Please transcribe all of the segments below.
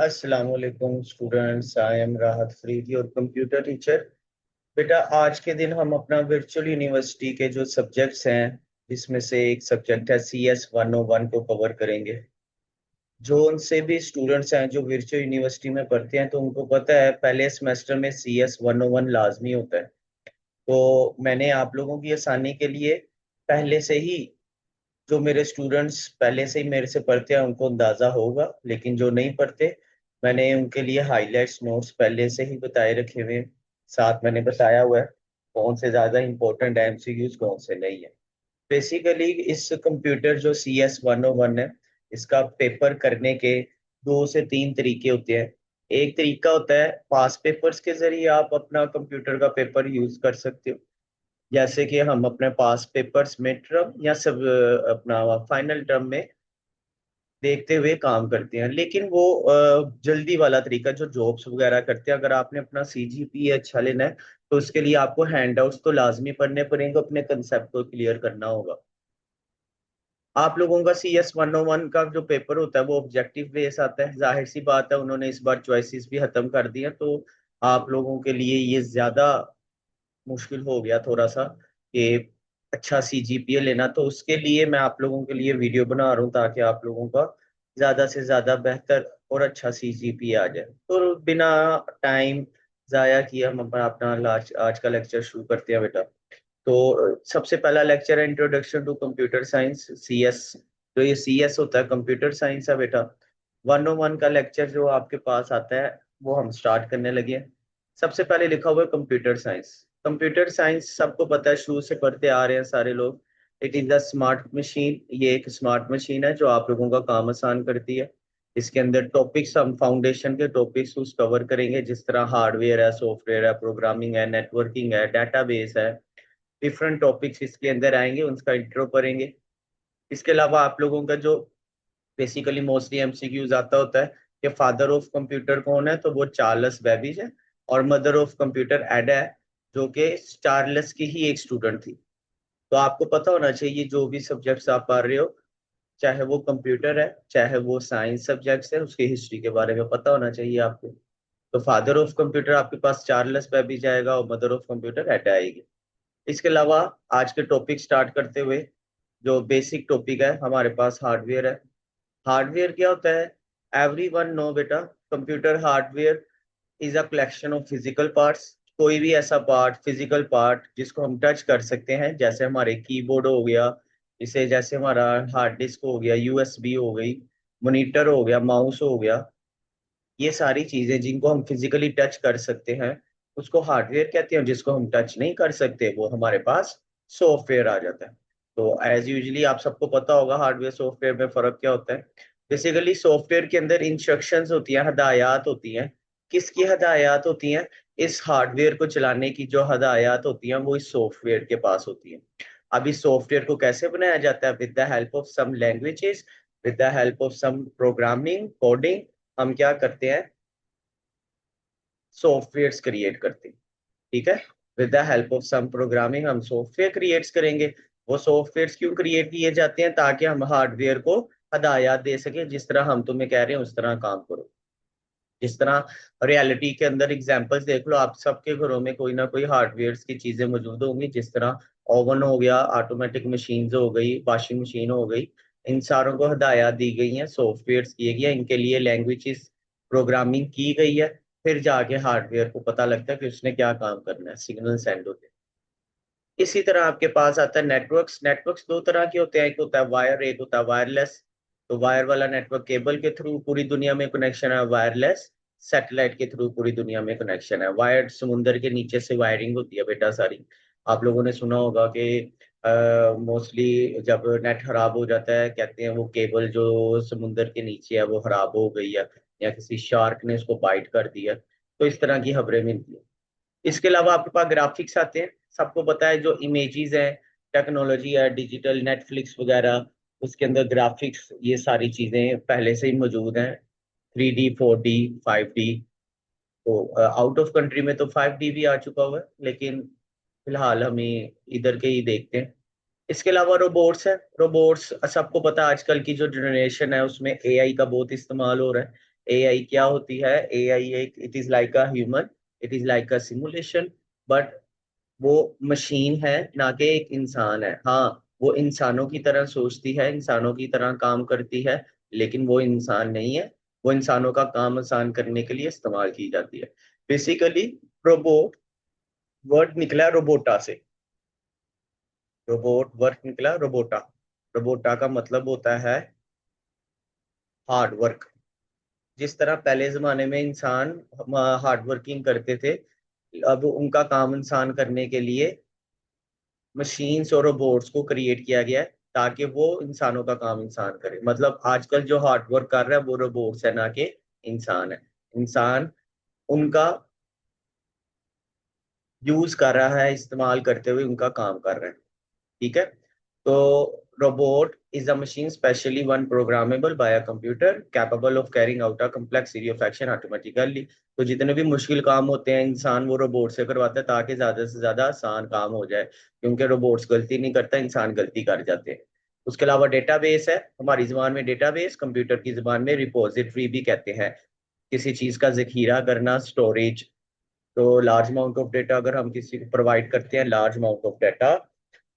अस्सलाम वालेकुम students. I am राहत फरीद, योर कंप्यूटर टीचर। बेटा, आज के दिन हम अपना वर्चुअल यूनिवर्सिटी के जो सब्जेक्ट्स हैं, जिसमें से एक सब्जेक्ट है CS 101 को कवर करेंगे। जो उनसे भी स्टूडेंट्स हैं जो वर्चुअल यूनिवर्सिटी में पढ़ते हैं, तो उनको पता है पहले सेमेस्टर में CS 101 लाजमी होता है। तो मैंने आप लोगों की आसानी के लिए पहले से ही, जो मेरे स्टूडेंट्स पहले से ही मेरे से पढ़ते हैं उनको अंदाजा होगा, लेकिन जो नहीं पढ़ते, मैंने उनके लिए हाइलाइट्स नोट्स पहले से ही बताए रखे हुए हैं। साथ मैंने बताया हुआ है कौन से ज्यादा इंपॉर्टेंट है, MCQs कौन से नहीं है। बेसिकली इस कंप्यूटर जो CS 101 है, इसका पेपर करने के 2 से 3 तरीके होते हैं। एक तरीका होता है पास पेपर्स के जरिए आप अपना कंप्यूटर का पेपर यूज कर सकते हो। जैसे कि हम अपने पास पेपर्स मिड टर्म या सब अपना फाइनल टर्म में देखते हुए काम करते हैं। लेकिन वो जल्दी वाला तरीका जो जॉब्स वगैरह करते हैं, अगर आपने अपना CGPA अच्छा लेना है तो उसके लिए आपको हैंडआउट्स तो लाजमी पढ़ने पड़ेंगे, अपने कंसेप्ट को क्लियर करना होगा। आप लोगों का CS 101 का जो पेपर होता है वो ऑब्जेक्टिव बेस आता है। जाहिर सी बात है, उन्होंने इस बार चॉइसेस भी खत्म कर दी हैं, तो आप लोगों के लिए ये ज्यादा मुश्किल हो गया थोड़ा सा कि अच्छा CGPA लेना। तो उसके लिए मैं आप लोगों के लिए वीडियो बना रहा हूँ ताकि आप लोगों का ज्यादा से ज्यादा बेहतर और अच्छा CGPA आ जाए। तो बिना टाइम जाया किए हम अपना आज का लेक्चर शुरू करते हैं बेटा। तो सबसे पहला लेक्चर है introduction to computer science, CS। जो ये CS होता है कंप्यूटर साइंस है बेटा। 101 का लेक्चर जो आपके पास आता है वो हम स्टार्ट करने लगे हैं। सबसे पहले लिखा हुआ है कंप्यूटर साइंस। कंप्यूटर साइंस सबको पता है, शुरू से पढ़ते आ रहे हैं सारे लोग। It is the smart machine. ये एक स्मार्ट मशीन है जो आप लोगों का काम आसान करती है। इसके अंदर टॉपिक्स, हम फाउंडेशन के टॉपिक्स उस कवर करेंगे, जिस तरह हार्डवेयर है, सॉफ्टवेयर है, प्रोग्रामिंग है, नेटवर्किंग है, डेटाबेस है। डिफरेंट टॉपिक्स इसके अंदर आएंगे, उसका इंट्रो करेंगे। इसके अलावा आप लोगों का जो बेसिकली मोस्टली MCQs आता होता है कि फादर ऑफ कंप्यूटर कौन है, तो वो चार्ल्स बेबेज है। और मदर ऑफ कंप्यूटर एडा है, जो कि चार्ल्स की ही एक स्टूडेंट थी। तो आपको पता होना चाहिए जो भी सब्जेक्ट्स आप पढ़ रहे हो, चाहे वो कंप्यूटर है चाहे वो साइंस सब्जेक्ट्स है, उसकी हिस्ट्री के बारे में पता होना चाहिए आपको। तो फादर ऑफ कंप्यूटर आपके पास चार्ल्स बेबेज आएगा और मदर ऑफ कंप्यूटर एडा आएगी। इसके अलावा आज के टॉपिक स्टार्ट करते हुए, जो बेसिक टॉपिक है हमारे पास हार्डवेयर है। हार्डवेयर क्या होता है? एवरी वन नो बेटा। Computer hardware is a collection of physical parts. कोई भी ऐसा पार्ट, फिजिकल पार्ट जिसको हम टच कर सकते हैं, जैसे हमारे कीबोर्ड हो गया, इसे जैसे हमारा हार्ड डिस्क हो गया, USB हो गई, मॉनिटर हो गया, माउस हो गया। ये सारी चीजें जिनको हम फिजिकली टच कर सकते हैं उसको हार्डवेयर कहते हैं। जिसको हम टच नहीं कर सकते वो हमारे पास सॉफ्टवेयर आ जाता है। तो एज यूजली आप सबको पता होगा हार्डवेयर सॉफ्टवेयर में फर्क क्या होता है। बेसिकली सॉफ्टवेयर के अंदर इंस्ट्रक्शंस होती हैं, हदायत होती हैं। किसकी हदायत होती हैं? इस हार्डवेयर को चलाने की जो हदायत होती हैं वो इस सॉफ्टवेयर के पास होती हैं। अब इस सॉफ्टवेयर को कैसे बनाया जाता है? With the help of some languages, with the help of some programming coding. हम क्या करते हैं? सॉफ्टवेयर्स क्रिएट करते हैं। ठीक है। With the help of some programming हम सॉफ्टवेयर क्रिएट्स करेंगे। वो सॉफ्टवेयर क्यों क्रिएट किए जाते हैं? ताकि हम हार्डवेयर को हदायत दे सके, जिस तरह हम तुम्हें कह रहे हैं उस तरह काम करो। जिस तरह रियलिटी के अंदर एग्जांपल्स देख लो, आप सबके घरों में कोई ना कोई हार्डवेयर की चीजें मौजूद होंगी। जिस तरह ओवन हो गया, ऑटोमेटिक मशीन हो गई, वॉशिंग मशीन हो गई। इन सारों को हदायत दी गई हैं, सॉफ्टवेयर किए गए हैं, इनके लिए लैंग्वेजेस प्रोग्रामिंग की गई है। फिर जाके हार्डवेयर को पता लगता है कि उसने क्या काम करना है, सिग्नल सेंड होते हैं। इसी तरह आपके पास आता है नेटवर्क्स। नेटवर्क्स दो तरह के होते हैं, एक होता है वायर, एक होता है वायरलेस। तो वायर वाला नेटवर्क केबल के थ्रू पूरी दुनिया में कनेक्शन है, वायरलेस सैटेलाइट के थ्रू पूरी दुनिया में कनेक्शन है। वायर्ड समुंदर के नीचे से वायरिंग होती है बेटा सारी। आप लोगों ने सुना होगा कि मोस्टली जब नेट खराब हो जाता है, कहते हैं वो केबल जो समुंदर के नीचे है वो खराब हो गई है, या किसी शार्क ने उसको बाइट कर दिया। तो इस तरह की खबरें मिलती हैं। इसके अलावा आपके पास ग्राफिक्स आते हैं। सबको पता है जो इमेजेस हैं, टेक्नोलॉजी है, डिजिटल नेटफ्लिक्स वगैरह, उसके अंदर ग्राफिक्स ये सारी चीजें पहले से ही मौजूद हैं। 3D, 4D, 5D। तो आउट ऑफ कंट्री में तो 5D भी आ चुका हुआ है, लेकिन फिलहाल हमें इधर के ही देखते हैं। इसके अलावा रोबोट्स है। रोबोट्स सबको पता है आजकल की जो जनरेशन है उसमें AI का बहुत इस्तेमाल हो रहा है। एआई क्या होती है? एआई एक, it is like a human, it is like a simulation, but वो मशीन है, ना कि एक इंसान है। हाँ, वो इंसानों की तरह सोचती है, इंसानों की तरह काम करती है, लेकिन वो इंसान नहीं है। वो इंसानों का काम आसान करने के लिए इस्तेमाल की जाती है। बेसिकली रोबोट वर्ड निकला है रोबोटा से। रोबोट वर्ड निकला रोबोटा। रोबोटा का मतलब होता है हार्ड वर्क। जिस तरह पहले जमाने में इंसान हार्ड वर्किंग करते थे, अब उनका काम इंसान करने के लिए मशीन्स और रोबोट्स को क्रिएट किया गया है, ताकि वो इंसानों का काम इंसान करे। मतलब आजकल जो हार्ड वर्क कर रहा है वो रोबोट्स है, ना कि इंसान है। इंसान उनका यूज कर रहा है, इस्तेमाल करते हुए उनका काम कर रहा है। ठीक है। तो robot is a machine specially one programmable by a computer capable of carrying out a complex series of action automatically. तो जितने भी मुश्किल काम होते हैं इंसान वो रोबोट से करवाता है, ताकि ज्यादा से ज्यादा आसान काम हो जाए, क्योंकि रोबोट्स गलती नहीं करता, इंसान गलती कर जाते हैं। उसके अलावा डेटाबेस है, हमारी जुबान में डेटाबेस, कंप्यूटर की जुबान में रिपोजिटरी भी कहते हैं। किसी चीज का जखीरा करना, स्टोरेज। तो लार्ज अमाउंट ऑफ डेटा अगर हम किसी को प्रोवाइड करते हैं, लार्ज अमाउंट ऑफ डाटा,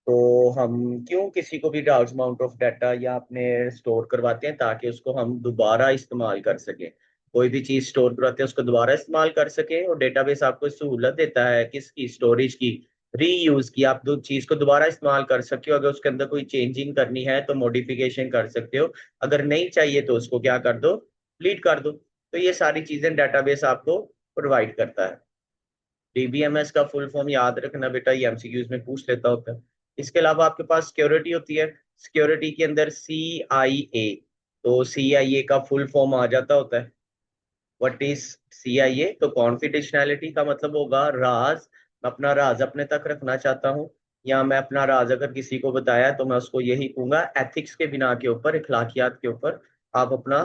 तो हम क्यों किसी को भी लार्ज अमाउंट ऑफ डाटा या अपने स्टोर करवाते हैं, ताकि उसको हम दोबारा इस्तेमाल कर सकें। कोई भी चीज स्टोर करवाते हैं उसको दोबारा इस्तेमाल कर सके, और डेटाबेस आपको सहूलत देता है किसकी? स्टोरेज की, रीयूज की। आप दो चीज को दोबारा इस्तेमाल कर सकते हो। अगर उसके अंदर कोई चेंजिंग करनी है तो मॉडिफिकेशन कर सकते हो, अगर नहीं चाहिए तो उसको क्या कर दो? डिलीट कर दो। तो ये सारी चीजें डेटाबेस आपको प्रोवाइड करता है। डीबीएमएस का फुल फॉर्म याद रखना बेटा, ये एमसीक्यूज में पूछ लेता होता है। इसके अलावा आपके पास सिक्योरिटी होती है। सिक्योरिटी के अंदर CIA। तो CIA का फुल फॉर्म आ जाता होता है। What is CIA? तो कॉन्फिडेंशियलिटी का मतलब होगा राज। मैं अपना राज अपने तक रखना चाहता हूँ, या मैं अपना राज अगर किसी को बताया तो मैं उसको यही कहूंगा, एथिक्स के बिना के ऊपर, इखलाकियात के ऊपर आप अपना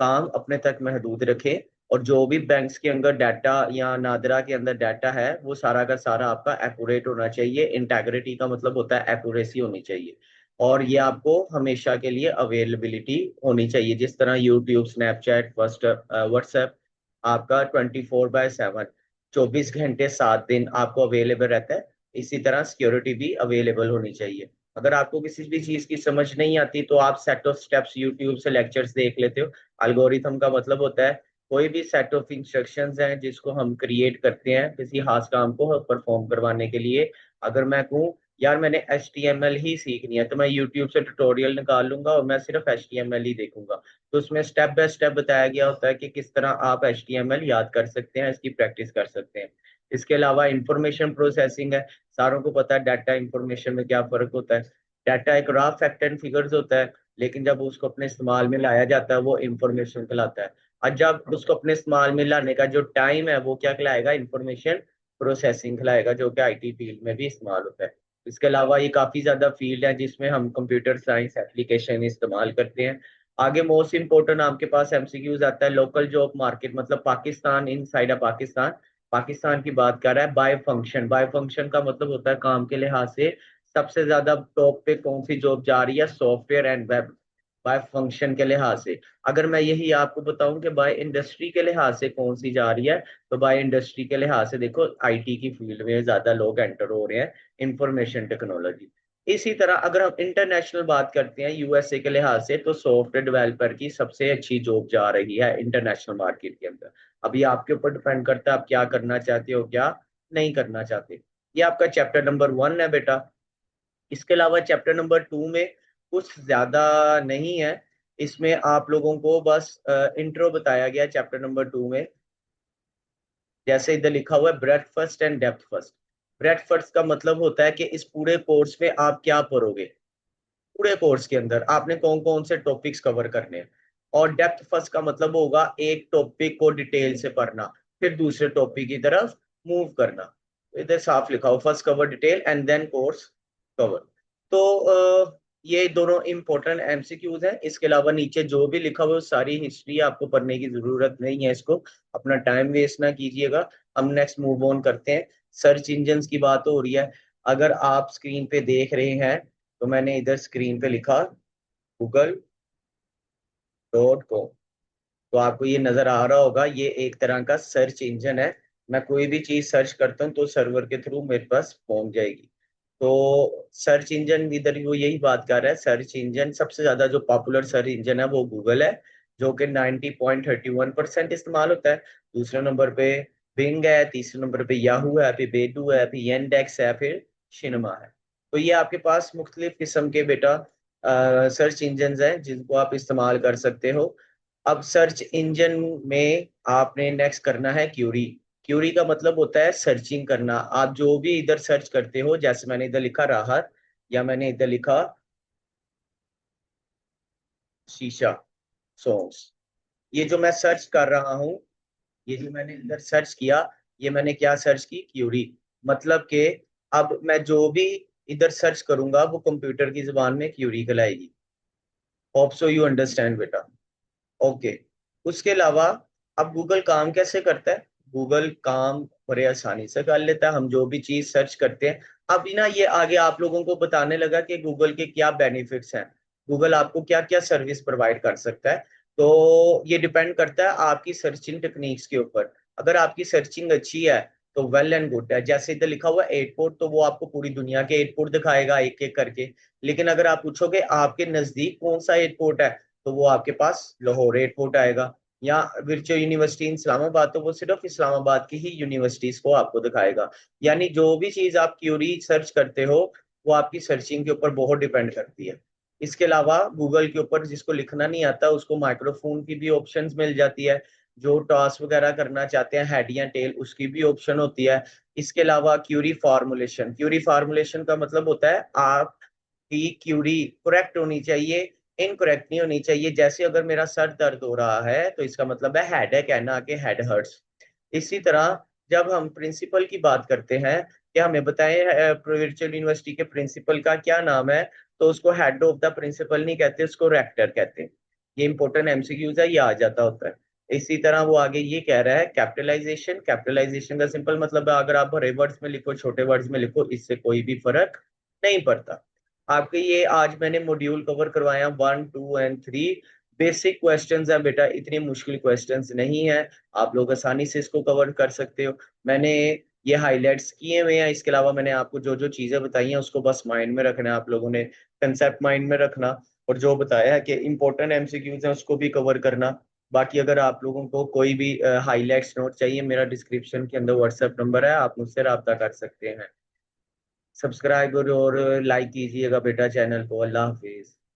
काम अपने तक महदूद रखें। और जो भी बैंक्स के अंदर डाटा या नादरा के अंदर डाटा है वो सारा का सारा आपका एक्यूरेट होना चाहिए। इंटेग्रिटी का मतलब होता है एक्यूरेसी होनी चाहिए। और ये आपको हमेशा के लिए अवेलेबिलिटी होनी चाहिए, जिस तरह यूट्यूब, स्नैपचैट, व्हाट्सएप आपका 24/7, 24 घंटे 7 दिन आपको अवेलेबल रहता है। इसी तरह सिक्योरिटी भी अवेलेबल होनी चाहिए। अगर आपको किसी भी चीज की समझ नहीं आती तो आप सेट ऑफ स्टेप्स यूट्यूब से लेक्चर्स देख लेते हो। एल्गोरिथम का मतलब होता है कोई भी सेट ऑफ इंस्ट्रक्शंस हैं जिसको हम क्रिएट करते हैं किसी खास काम को परफॉर्म करवाने के लिए। अगर मैं कहूँ यार मैंने HTML ही सीखनी है, तो मैं यूट्यूब से ट्यूटोरियल निकाल लूंगा और मैं सिर्फ HTML ही देखूंगा। तो उसमें स्टेप बाय स्टेप बताया गया होता है कि किस तरह आप HTML याद कर सकते हैं, इसकी प्रैक्टिस कर सकते हैं। इसके अलावा इंफॉर्मेशन प्रोसेसिंग है। सारों को पता है डाटा इंफॉर्मेशन में क्या फर्क होता है। डाटा एक रॉ फैक्ट एंड फिगर्स होता है, लेकिन जब उसको अपने इस्तेमाल में लाया जाता है वो इंफॉर्मेशन कहलाता है। और जब उसको अपने इस्तेमाल में लाने का जो टाइम है वो क्या कहलाएगा? इंफॉर्मेशन प्रोसेसिंग कहलाएगा, जो कि IT फील्ड में भी इस्तेमाल होता है। इसके अलावा ये काफी ज्यादा फील्ड है जिसमें हम कंप्यूटर साइंस एप्लीकेशन इस्तेमाल करते हैं। आगे मोस्ट इंपोर्टेंट आपके पास MCQs आता है, लोकल जॉब मार्केट, मतलब पाकिस्तान, इन साइड ऑफ पाकिस्तान। पाकिस्तान की बात कर रहा है। बाय फंक्शन, बाय फंक्शन का मतलब होता है काम के लिहाज से सबसे ज्यादा टॉप पे कौन सी जॉब जा रही है? Software and web. By function के लिहाज से अगर मैं यही आपको बताऊं कि बाय इंडस्ट्री के लिहाज से कौन सी जा रही है, तो बाय इंडस्ट्री के लिहाज से देखो IT की फील्ड में ज्यादा लोग एंटर हो रहे हैं, इंफॉर्मेशन टेक्नोलॉजी। इसी तरह अगर हम इंटरनेशनल बात करते हैं USA के लिहाज से, तो सॉफ्टवेयर डेवलपर की सबसे अच्छी जॉब जा रही है इंटरनेशनल मार्केट के अंदर। अभी आपके ऊपर डिपेंड करता है आप क्या करना चाहते हो, क्या नहीं करना चाहते। ये आपका चैप्टर नंबर 1 है बेटा। इसके अलावा चैप्टर नंबर 2 में कुछ ज्यादा नहीं है। इसमें आप लोगों को बस इंट्रो बताया गया चैप्टर नंबर 2 में। जैसे इधर लिखा हुआ है breath first and depth first. Breath first का मतलब होता है कि इस पूरे कोर्स में आप क्या पढ़ोगे, पूरे कोर्स के अंदर आपने कौन कौन से टॉपिक्स कवर करने हैं। और डेप्थ फर्स्ट का मतलब होगा एक टॉपिक को डिटेल से पढ़ना, फिर दूसरे टॉपिक की तरफ मूव करना। तो इधर साफ लिखा हो first cover detail and then course cover. तो ये दोनों इंपॉर्टेंट MCQs हैं। इसके अलावा नीचे जो भी लिखा हुआ है वो सारी हिस्ट्री आपको पढ़ने की जरूरत नहीं है, इसको अपना टाइम वेस्ट ना कीजिएगा। हम नेक्स्ट मूव ऑन करते हैं। सर्च इंजन्स की बात हो रही है। अगर आप स्क्रीन पे देख रहे हैं तो मैंने इधर स्क्रीन पे लिखा google.com। तो आपको ये नजर आ रहा होगा, ये एक तरह का सर्च इंजन है। मैं कोई भी चीज सर्च करता हूँ तो सर्वर के थ्रू मेरे पास पहुंच जाएगी। तो सर्च इंजन इधर वो यही बात कर रहा है। सर्च इंजन सबसे ज्यादा जो पॉपुलर सर्च इंजन है वो गूगल है, जो कि 90.31% इस्तेमाल होता है। दूसरे नंबर पे बिंग है, तीसरे नंबर पे याहू है, फिर बेडू है, फिर येंडेक्स है, फिर शिनमा है। तो ये आपके पास मुख्तलिफ किस्म के बेटा सर्च इंजन हैं जिनको आप इस्तेमाल कर सकते हो। अब सर्च इंजन में आपने नेक्स्ट करना है क्यूरी। क्यूरी का मतलब होता है सर्चिंग करना। आप जो भी इधर सर्च करते हो, जैसे मैंने इधर लिखा राहत, या मैंने इधर लिखा शीशा सॉन्ग्स, ये जो मैं सर्च कर रहा हूँ, ये जो मैंने इधर सर्च किया, ये मैंने क्या सर्च की? क्यूरी। मतलब कि अब मैं जो भी इधर सर्च करूंगा वो कंप्यूटर की जुबान में क्यूरी कहलाएगी। होप सो यू अंडरस्टैंड बेटा। ओके। उसके अलावा अब गूगल काम कैसे करता है? गूगल काम बड़े आसानी से कर लेता है। हम जो भी चीज सर्च करते हैं, अभी ना ये आगे आप लोगों को बताने लगा कि गूगल के क्या बेनिफिट्स हैं, गूगल आपको क्या क्या सर्विस प्रोवाइड कर सकता है। तो ये डिपेंड करता है आपकी सर्चिंग टेक्निक्स के ऊपर। अगर आपकी सर्चिंग अच्छी है तो वेल एंड गुड है। जैसे इधर लिखा हुआ है एयरपोर्ट, तो वो आपको पूरी दुनिया के एयरपोर्ट दिखाएगा एक एक करके। लेकिन अगर आप पूछोगे आपके नजदीक कौन सा एयरपोर्ट है, तो वो आपके पास लाहौर एयरपोर्ट आएगा। या वर्चुअल यूनिवर्सिटी इन इस्लामाबाद, तो वो सिर्फ इस्लामाबाद की ही यूनिवर्सिटीज को आपको दिखाएगा। यानी जो भी चीज आप क्यूरी सर्च करते हो वो आपकी सर्चिंग के ऊपर बहुत डिपेंड करती है। इसके अलावा गूगल के ऊपर जिसको लिखना नहीं आता उसको माइक्रोफोन की भी ऑप्शंस मिल जाती है। जो टास्क वगैरह करना चाहते हैं हेड या टेल, उसकी भी ऑप्शन होती है। इसके अलावा क्यूरी फार्मूलेशन, क्यूरी फार्मूलेशन का मतलब होता है आपकी क्यूरी करेक्ट होनी चाहिए, इनकरेक्ट नहीं होनी चाहिए। जैसे अगर मेरा सर दर्द हो रहा है तो इसका मतलब है हेड है, कहना कि हेड हर्ट्स। इसी तरह जब हम प्रिंसिपल की बात करते हैं कि हमें बताएं वर्चुअल यूनिवर्सिटी के प्रिंसिपल का क्या नाम है, तो उसको हेड ऑफ द प्रिंसिपल नहीं कहते, उसको रेक्टर कहते हैं। ये इंपॉर्टेंट एमसीक्यूज है, ये आ जाता होता है। इसी तरह वो आगे ये कह रहा है कैपिटलाइजेशन। कैपिटलाइजेशन का सिंपल मतलब है अगर आप बड़े वर्ड्स में लिखो छोटे वर्ड्स में लिखो, इससे कोई भी फर्क नहीं पड़ता। आपके ये आज मैंने मॉड्यूल कवर करवाया 1, 2 एंड 3। बेसिक क्वेश्चंस हैं बेटा, इतनी मुश्किल क्वेश्चंस नहीं है। आप लोग आसानी से इसको कवर कर सकते हो। मैंने ये हाईलाइट्स किए हुए हैं। इसके अलावा मैंने आपको जो जो चीजें बताई हैं उसको बस माइंड में रखना है, आप लोगों ने कंसेप्ट माइंड में रखना। और जो बताया है कि इंपॉर्टेंट एमसीक्यूज हैं उसको भी कवर करना। बाकी अगर आप लोगों को कोई भी हाईलाइट्स नोट चाहिए, मेरा डिस्क्रिप्शन के अंदर व्हाट्सएप नंबर है, आप मुझसे रब्ता कर सकते हैं। सब्सक्राइब और लाइक कीजिएगा बेटा चैनल को। अल्लाह हाफिज।